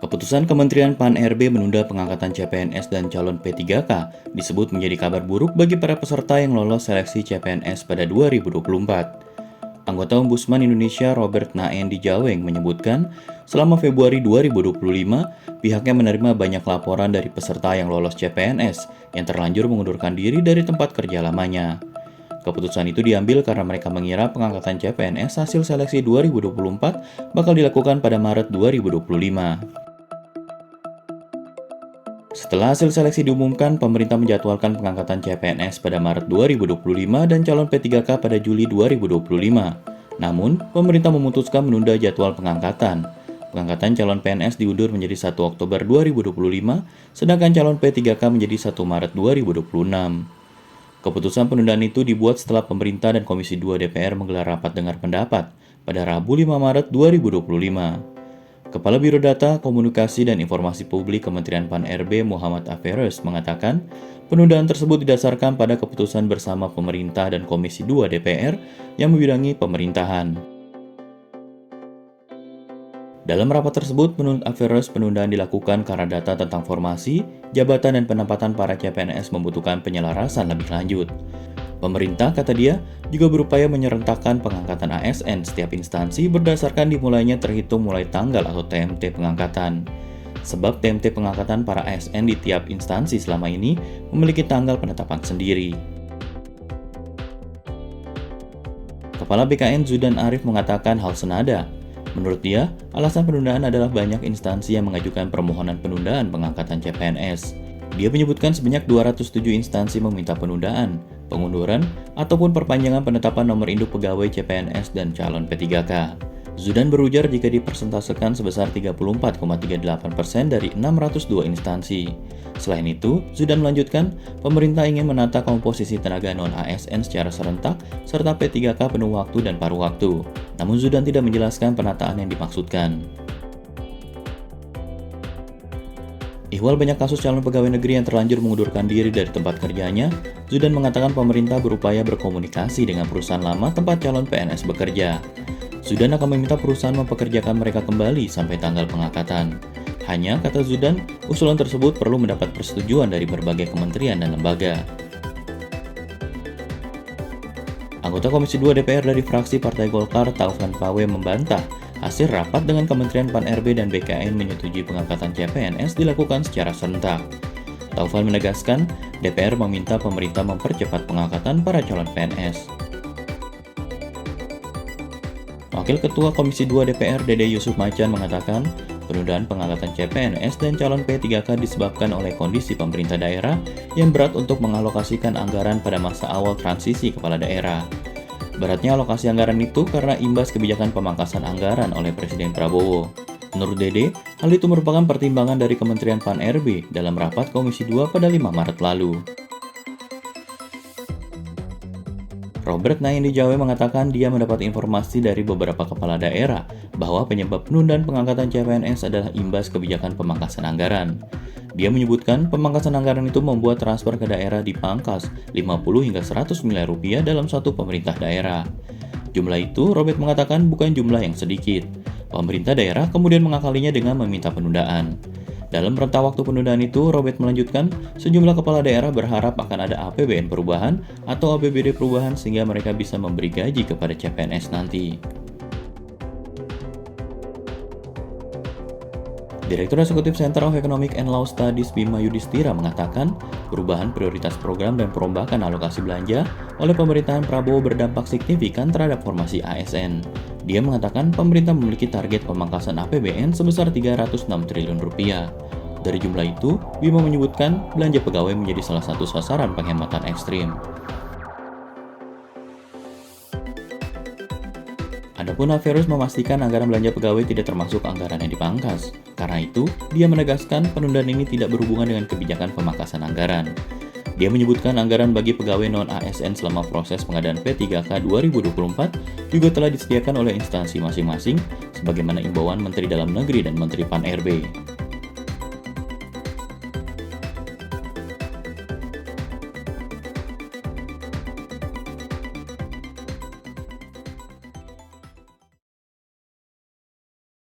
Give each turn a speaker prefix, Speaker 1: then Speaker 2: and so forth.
Speaker 1: Keputusan Kementerian Pan-RB menunda pengangkatan CPNS dan calon P3K disebut menjadi kabar buruk bagi para peserta yang lolos seleksi CPNS pada 2024. Anggota Ombudsman Indonesia Robert Naen Dijaweng menyebutkan, selama Februari 2025, pihaknya menerima banyak laporan dari peserta yang lolos CPNS yang terlanjur mengundurkan diri dari tempat kerja lamanya. Keputusan itu diambil karena mereka mengira pengangkatan CPNS hasil seleksi 2024 bakal dilakukan pada Maret 2025. Setelah hasil seleksi diumumkan, pemerintah menjadwalkan pengangkatan CPNS pada Maret 2025 dan calon P3K pada Juli 2025. Namun, pemerintah memutuskan menunda jadwal pengangkatan. Pengangkatan calon PNS diundur menjadi 1 Oktober 2025, sedangkan calon P3K menjadi 1 Maret 2026. Keputusan penundaan itu dibuat setelah pemerintah dan Komisi 2 DPR menggelar rapat dengar pendapat pada Rabu 5 Maret 2025. Kepala Biro Data, Komunikasi, dan Informasi Publik Kementerian Pan-RB Muhammad Aferes mengatakan, penundaan tersebut didasarkan pada keputusan bersama pemerintah dan Komisi 2 DPR yang membidangi pemerintahan. Dalam rapat tersebut, menurut Aferes, penundaan dilakukan karena data tentang formasi, jabatan, dan penempatan para CPNS membutuhkan penyelarasan lebih lanjut. Pemerintah, kata dia, juga berupaya menyerentakkan pengangkatan ASN setiap instansi berdasarkan dimulainya terhitung mulai tanggal atau TMT pengangkatan. Sebab TMT pengangkatan para ASN di tiap instansi selama ini memiliki tanggal penetapan sendiri. Kepala BKN Zudan Arif mengatakan hal senada. Menurut dia, alasan penundaan adalah banyak instansi yang mengajukan permohonan penundaan pengangkatan CPNS. Dia menyebutkan sebanyak 207 instansi meminta penundaan, pengunduran, ataupun perpanjangan penetapan nomor induk pegawai CPNS dan calon P3K. Zudan berujar jika dipersentasekan sebesar 34,38% dari 602 instansi. Selain itu, Zudan melanjutkan, pemerintah ingin menata komposisi tenaga non-ASN secara serentak, serta P3K penuh waktu dan paruh waktu. Namun Zudan tidak menjelaskan penataan yang dimaksudkan. Ihwal banyak kasus calon pegawai negeri yang terlanjur mengundurkan diri dari tempat kerjanya, Zudan mengatakan pemerintah berupaya berkomunikasi dengan perusahaan lama tempat calon PNS bekerja. Zudan akan meminta perusahaan mempekerjakan mereka kembali sampai tanggal pengangkatan. Hanya, kata Zudan, usulan tersebut perlu mendapat persetujuan dari berbagai kementerian dan lembaga. Anggota Komisi 2 DPR dari fraksi Partai Golkar, Taufan Pawe, membantah hasil rapat dengan Kementerian Pan-RB dan BKN menyetujui pengangkatan CPNS dilakukan secara serentak. Taufan menegaskan, DPR meminta pemerintah mempercepat pengangkatan para calon PNS. Wakil Ketua Komisi 2 DPR Dede Yusuf Macan mengatakan, penundaan pengangkatan CPNS dan calon P3K disebabkan oleh kondisi pemerintah daerah yang berat untuk mengalokasikan anggaran pada masa awal transisi kepala daerah. Beratnya alokasi anggaran itu karena imbas kebijakan pemangkasan anggaran oleh Presiden Prabowo. Menurut Dede, hal itu merupakan pertimbangan dari Kementerian Pan-RB dalam rapat Komisi 2 pada 5 Maret lalu. Robert Naen Dijaweng mengatakan dia mendapat informasi dari beberapa kepala daerah bahwa penyebab penundaan pengangkatan CPNS adalah imbas kebijakan pemangkasan anggaran. Dia menyebutkan pemangkasan anggaran itu membuat transfer ke daerah dipangkas 50 hingga 100 miliar rupiah dalam satu pemerintah daerah. Jumlah itu, Robert mengatakan, bukan jumlah yang sedikit. Pemerintah daerah kemudian mengakalinya dengan meminta penundaan. Dalam rentang waktu penundaan itu, Robert melanjutkan, sejumlah kepala daerah berharap akan ada APBN perubahan atau APBD perubahan sehingga mereka bisa memberi gaji kepada CPNS nanti. Direktur Eksekutif Center of Economic and Law Studies Bima Yudhistira mengatakan, perubahan prioritas program dan perombakan alokasi belanja oleh pemerintahan Prabowo berdampak signifikan terhadap formasi ASN. Dia mengatakan pemerintah memiliki target pemangkasan APBN sebesar 306 triliun rupiah. Dari jumlah itu, Bima menyebutkan belanja pegawai menjadi salah satu sasaran penghematan ekstrim. Adapun Aferes memastikan anggaran belanja pegawai tidak termasuk anggaran yang dipangkas. Karena itu, dia menegaskan penundaan ini tidak berhubungan dengan kebijakan pemangkasan anggaran. Dia menyebutkan anggaran bagi pegawai non-ASN selama proses pengadaan P3K 2024 juga telah disediakan oleh instansi masing-masing sebagaimana imbauan Menteri Dalam Negeri dan Menteri Pan-RB.